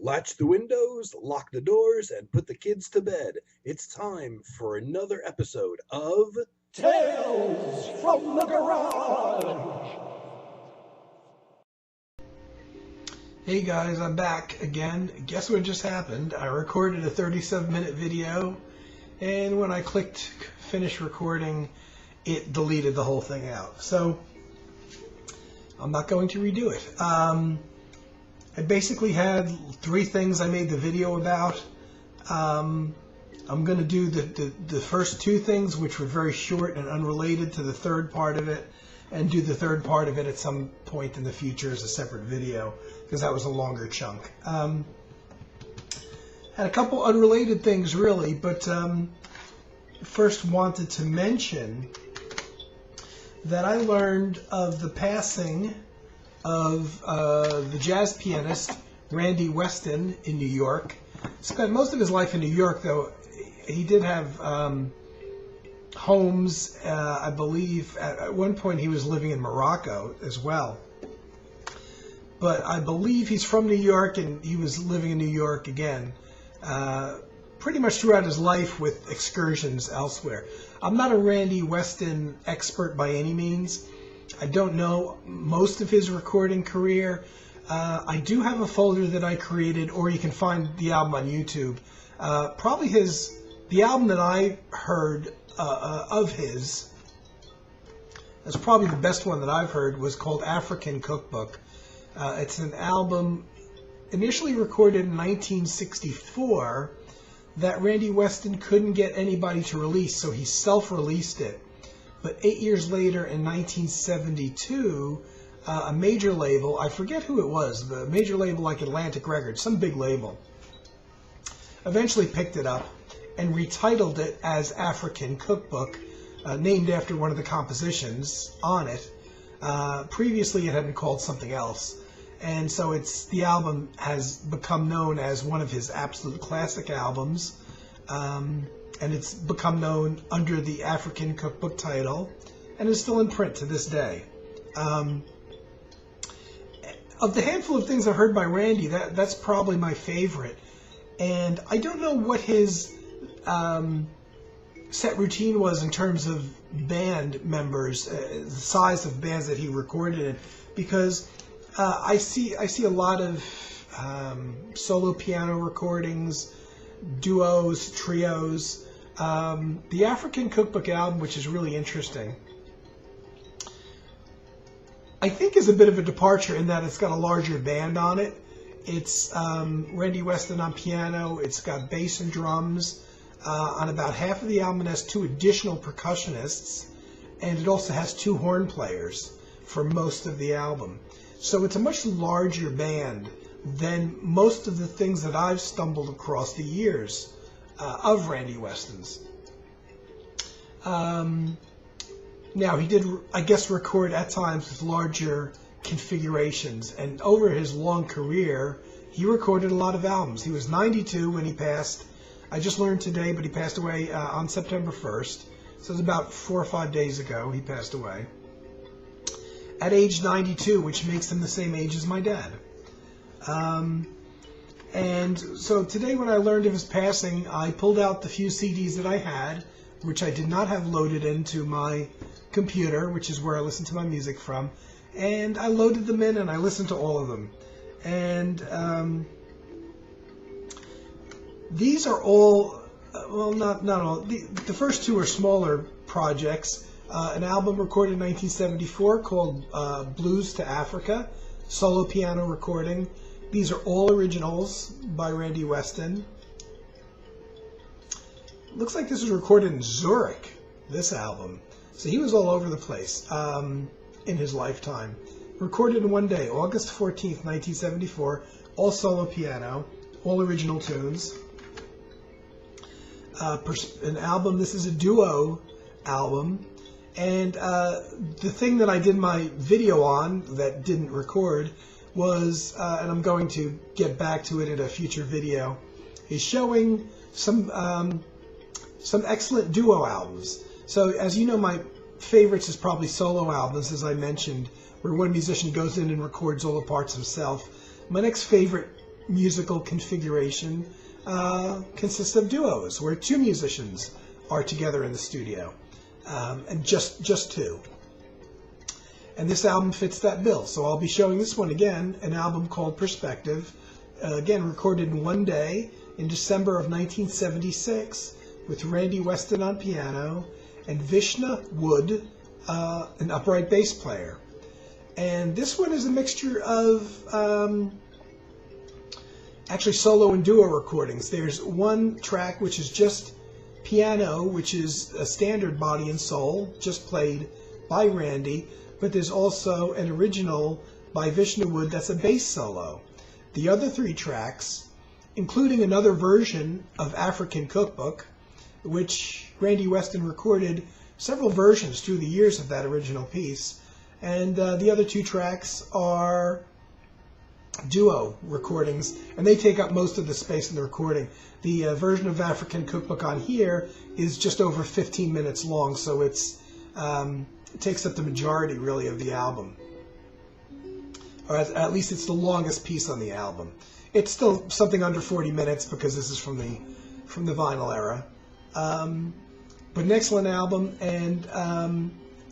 Latch the windows, lock the doors, and put the kids to bed. It's time for another episode of Tales from the Garage. Hey guys, I'm back again. Guess what just happened? I recorded a 37-minute video, and when I clicked finish recording, it deleted the whole thing out. So I'm not going to redo it. I basically had three things I made the video about. I'm going to do the first two things, which were very short and unrelated to the third part of it, and do the third part of it at some point in the future as a separate video, because that was a longer chunk. Had a couple unrelated things really, but first wanted to mention that I learned of the passing of the jazz pianist Randy Weston in New York. Spent most of his life in New York, though he did have homes, I believe at one point he was living in Morocco as well. But I believe he's from New York, and he was living in New York again pretty much throughout his life with excursions elsewhere. I'm not a Randy Weston expert by any means. I don't know most of his recording career. I do have a folder that I created, or you can find the album on YouTube. Probably the album that I heard of his, that's probably the best one that I've heard, was called African Cookbook. It's an album initially recorded in 1964 that Randy Weston couldn't get anybody to release, so he self-released it. But 8 years later, in 1972, a major label, I forget who it was, the major label like Atlantic Records, some big label, eventually picked it up and retitled it as African Cookbook, named after one of the compositions on it. Previously it had been called something else, and so the album has become known as one of his absolute classic albums, and it's become known under the African Cookbook title, and is still in print to this day. Of the handful of things I've heard by Randy, that's probably my favorite. And I don't know what his set routine was in terms of band members, the size of bands that he recorded in, because I see a lot of solo piano recordings, duos, trios. The African Cookbook album, which is really interesting, I think is a bit of a departure in that it's got a larger band on it. It's Randy Weston on piano, it's got bass and drums. On about half of the album it has two additional percussionists, and it also has two horn players for most of the album. So it's a much larger band than most of the things that I've stumbled across the years of Randy Weston's. Now, he did, I guess, record at times with larger configurations, and over his long career, he recorded a lot of albums. He was 92 when he passed. I just learned today, but he passed away on September 1st, so it's about 4 or 5 days ago he passed away, at age 92, which makes him the same age as my dad. And so today when I learned of his passing, I pulled out the few CDs that I had, which I did not have loaded into my computer, which is where I listen to my music from, and I loaded them in and I listened to all of them. And these are all, well, not all, the first two are smaller projects. An album recorded in 1974 called Blues to Africa, solo piano recording. These are all originals by Randy Weston. Looks like this was recorded in Zurich, this album. So he was all over the place in his lifetime. Recorded in one day, August 14th, 1974. All solo piano, all original tunes. An album, this is a duo album. And the thing that I did my video on that didn't record was, and I'm going to get back to it in a future video, is showing some excellent duo albums. So as you know, my favorites is probably solo albums, as I mentioned, where one musician goes in and records all the parts himself. My next favorite musical configuration consists of duos, where two musicians are together in the studio, and just two. And this album fits that bill. So I'll be showing this one again, an album called Perspective, again recorded in one day in December of 1976 with Randy Weston on piano and Vishna Wood, an upright bass player. And this one is a mixture of actually solo and duo recordings. There's one track which is just piano, which is a standard body and soul, just played by Randy, but there's also an original by Vishnu Wood that's a bass solo. The other three tracks, including another version of African Cookbook, which Randy Weston recorded several versions through the years of that original piece, and the other two tracks are duo recordings, and they take up most of the space in the recording. The version of African Cookbook on here is just over 15 minutes long, so it's it takes up the majority, really, of the album. Or at least it's the longest piece on the album. It's still something under 40 minutes because this is from the vinyl era. But an excellent album, and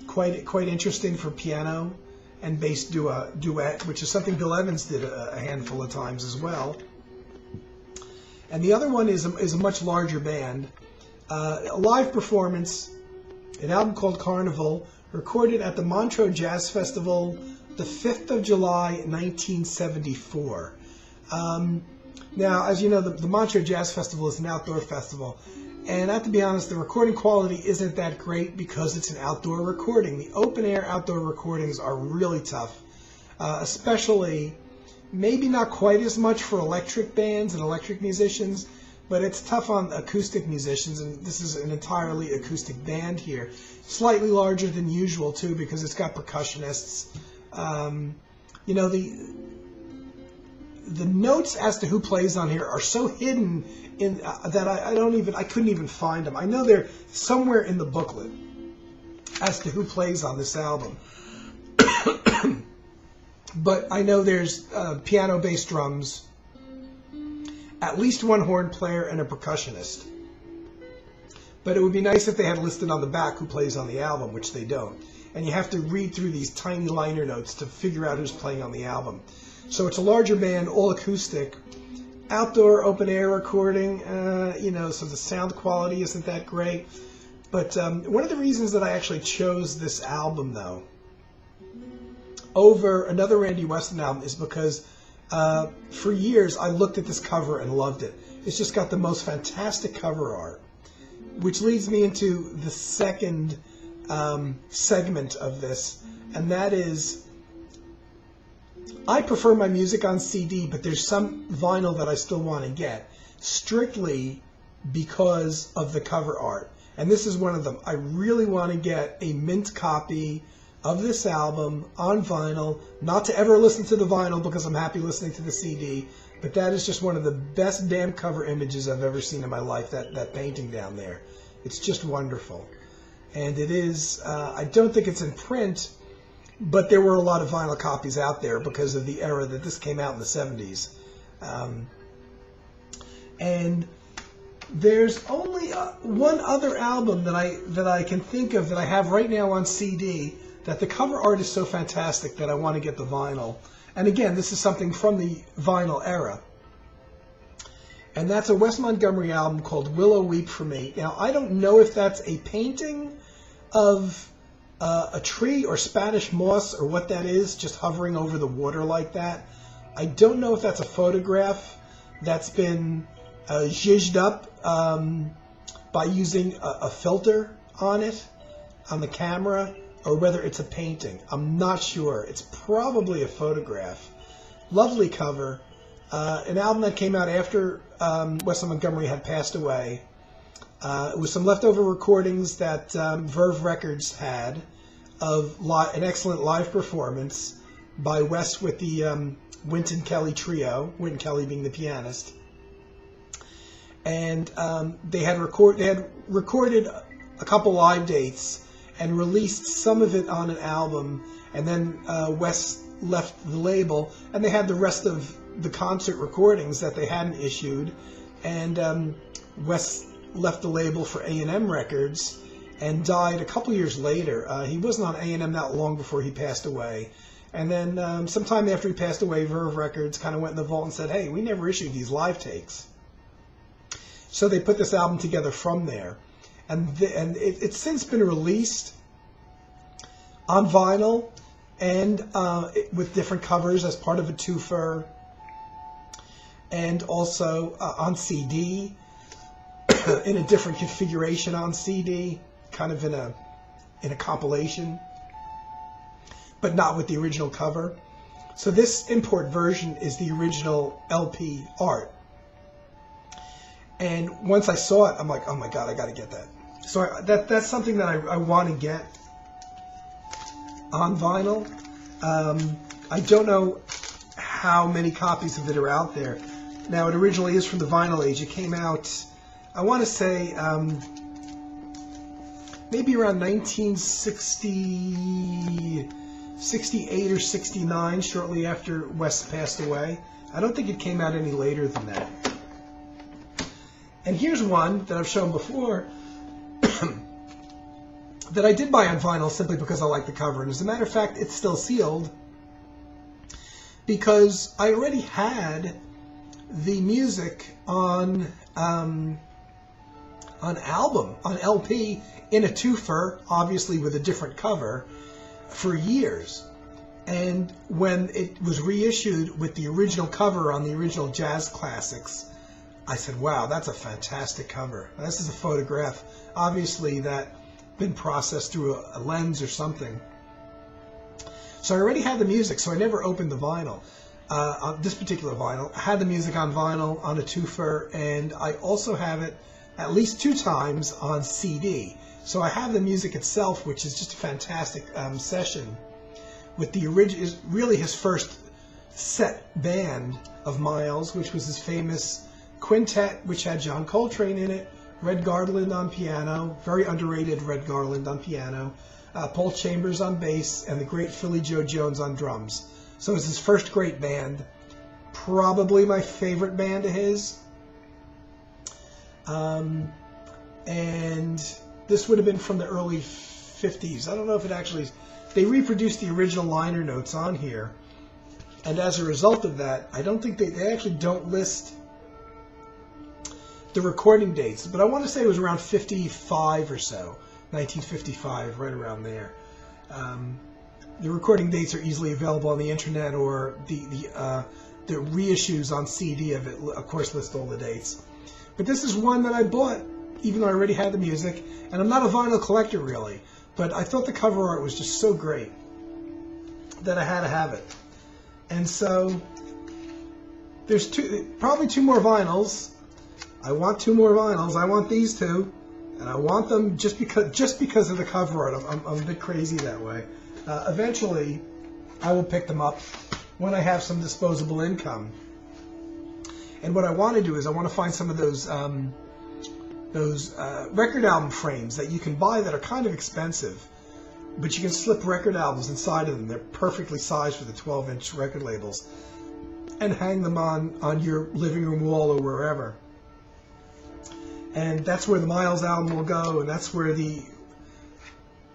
quite interesting for piano and bass duet, which is something Bill Evans did a handful of times as well. And the other one is a much larger band, a live performance, an album called Carnival, recorded at the Montreux Jazz Festival the 5th of July, 1974. Now, as you know, the Montreux Jazz Festival is an outdoor festival. And I have to be honest, the recording quality isn't that great because it's an outdoor recording. The open-air outdoor recordings are really tough, especially, maybe not quite as much for electric bands and electric musicians, but it's tough on acoustic musicians, and this is an entirely acoustic band here. Slightly larger than usual, too, because it's got percussionists. You know, the notes as to who plays on here are so hidden that I couldn't even find them. I know they're somewhere in the booklet as to who plays on this album. But I know there's piano, bass, drums, at least one horn player, and a percussionist. But it would be nice if they had listed on the back who plays on the album, which they don't. And you have to read through these tiny liner notes to figure out who's playing on the album. So it's a larger band, all acoustic, outdoor open-air recording, you know, so the sound quality isn't that great. But one of the reasons that I actually chose this album, though, over another Randy Weston album is because for years I looked at this cover and loved it. It's just got the most fantastic cover art, which leads me into the second segment of this, and that is, I prefer my music on CD, but there's some vinyl that I still want to get, strictly because of the cover art. And this is one of them. I really want to get a mint copy of this album on vinyl, not to ever listen to the vinyl because I'm happy listening to the CD, but that is just one of the best damn cover images I've ever seen in my life, that painting down there. It's just wonderful. And it is, I don't think it's in print, but there were a lot of vinyl copies out there because of the era that this came out in the 70s. And there's only one other album that I can think of that I have right now on CD that the cover art is so fantastic that I want to get the vinyl. And again, this is something from the vinyl era. And that's a Wes Montgomery album called Willow, Weep for Me. Now, I don't know if that's a painting of a tree or Spanish moss or what that is, just hovering over the water like that. I don't know if that's a photograph that's been zhuzhed up by using a filter on it, on the camera, or whether it's a painting. I'm not sure. It's probably a photograph. Lovely cover. An album that came out after Wes Montgomery had passed away. With some leftover recordings that Verve Records had of an excellent live performance by Wes with the Wynton Kelly trio, Wynton Kelly being the pianist. And they had recorded a couple live dates and released some of it on an album, and then Wes left the label, and they had the rest of the concert recordings that they hadn't issued, and Wes left the label for A&M Records and died a couple years later. He wasn't on A&M that long before he passed away. And then sometime after he passed away, Verve Records kind of went in the vault and said, hey, we never issued these live takes. So they put this album together from there. And it's since been released on vinyl and with different covers as part of a twofer, and also on CD in a different configuration on CD, kind of in a compilation, but not with the original cover. So this import version is the original LP art. And once I saw it, I'm like, oh my God, I got to get that. So that's something that I want to get on vinyl. I don't know how many copies of it are out there. Now, it originally is from the vinyl age. It came out, I want to say, maybe around 1968 or 69, shortly after Wes passed away. I don't think it came out any later than that. And here's one that I've shown before that I did buy on vinyl simply because I like the cover. And as a matter of fact, it's still sealed because I already had the music on LP in a twofer, obviously with a different cover, for years. And when it was reissued with the original cover on the original Jazz Classics, I said, wow, that's a fantastic cover. Now, this is a photograph, obviously, that been processed through a lens or something. So I already had the music, so I never opened the vinyl. On this particular vinyl, I had the music on vinyl on a twofer, and I also have it at least 2 times on CD. So I have the music itself, which is just a fantastic session with the original, really his first set band of Miles, which was his famous quintet, which had John Coltrane in it, Red Garland on piano, very underrated Red Garland on piano, Paul Chambers on bass, and the great Philly Joe Jones on drums. So it was his first great band, probably my favorite band of his. And this would have been from the early 50s. I don't know if it actually, they reproduced the original liner notes on here. And as a result of that, I don't think they actually don't list the recording dates, but I want to say it was around 55 or so, 1955, right around there. The recording dates are easily available on the internet, or the reissues on CD of it, of course, list all the dates. But this is one that I bought, even though I already had the music, and I'm not a vinyl collector really, but I thought the cover art was just so great that I had to have it. And so there's probably 2 more vinyls. I want 2 more vinyls. I want these 2, and I want them just because of the cover art. I'm a bit crazy that way. Eventually, I will pick them up when I have some disposable income. And what I want to do is I want to find some of those record album frames that you can buy that are kind of expensive, but you can slip record albums inside of them. They're perfectly sized for the 12-inch record labels, and hang them on your living room wall or wherever. And that's where the Miles album will go, and that's where the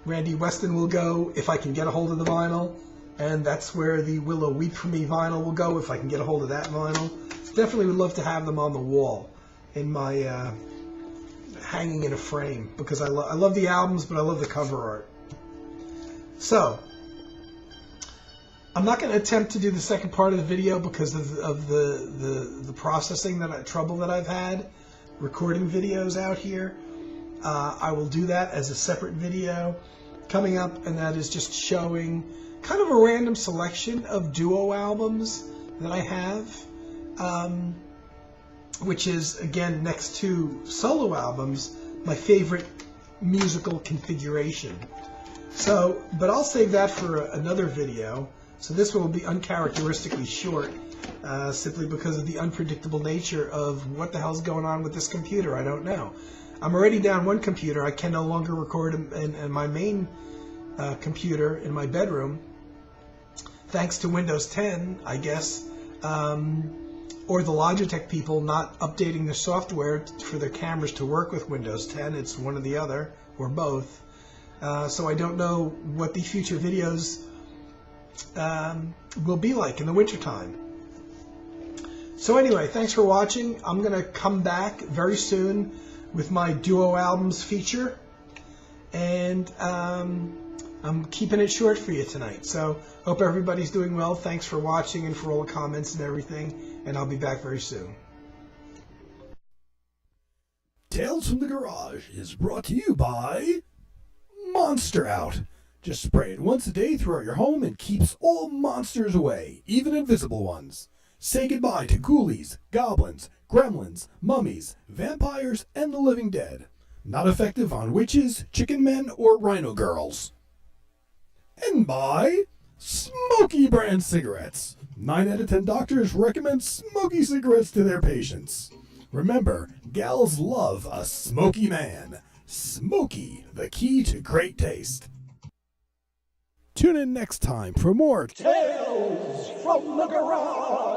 Randy Weston will go if I can get a hold of the vinyl, and that's where the Willow Weep For Me vinyl will go if I can get a hold of that vinyl. Definitely would love to have them on the wall in my hanging in a frame, because I love the albums, but I love the cover art. So I'm not going to attempt to do the second part of the video because of the processing trouble that I've had recording videos out here. I will do that as a separate video coming up, and that is just showing kind of a random selection of duo albums that I have, which is, again, next to solo albums, my favorite musical configuration. So, but I'll save that for another video. So this one will be uncharacteristically short, simply because of the unpredictable nature of what the hell's going on with this computer. I don't know. I'm already down one computer. I can no longer record in my main computer in my bedroom, thanks to Windows 10, I guess. or the Logitech people not updating the software for their cameras to work with Windows 10. It's one or the other, or both. So I don't know what the future videos will be like in the wintertime. So anyway, thanks for watching. I'm going to come back very soon with my duo albums feature. And I'm keeping it short for you tonight. So hope everybody's doing well. Thanks for watching and for all the comments and everything. And I'll be back very soon. Tales from the Garage is brought to you by Monster Out. Just spray it once a day throughout your home and keeps all monsters away, even invisible ones. Say goodbye to ghoulies, goblins, gremlins, mummies, vampires, and the living dead. Not effective on witches, chicken men, or rhino girls. And by Smoky brand cigarettes. 9 out of 10 doctors recommend smoky cigarettes to their patients. Remember, gals love a smoky man. Smoky, the key to great taste. Tune in next time for more Tales from the Garage.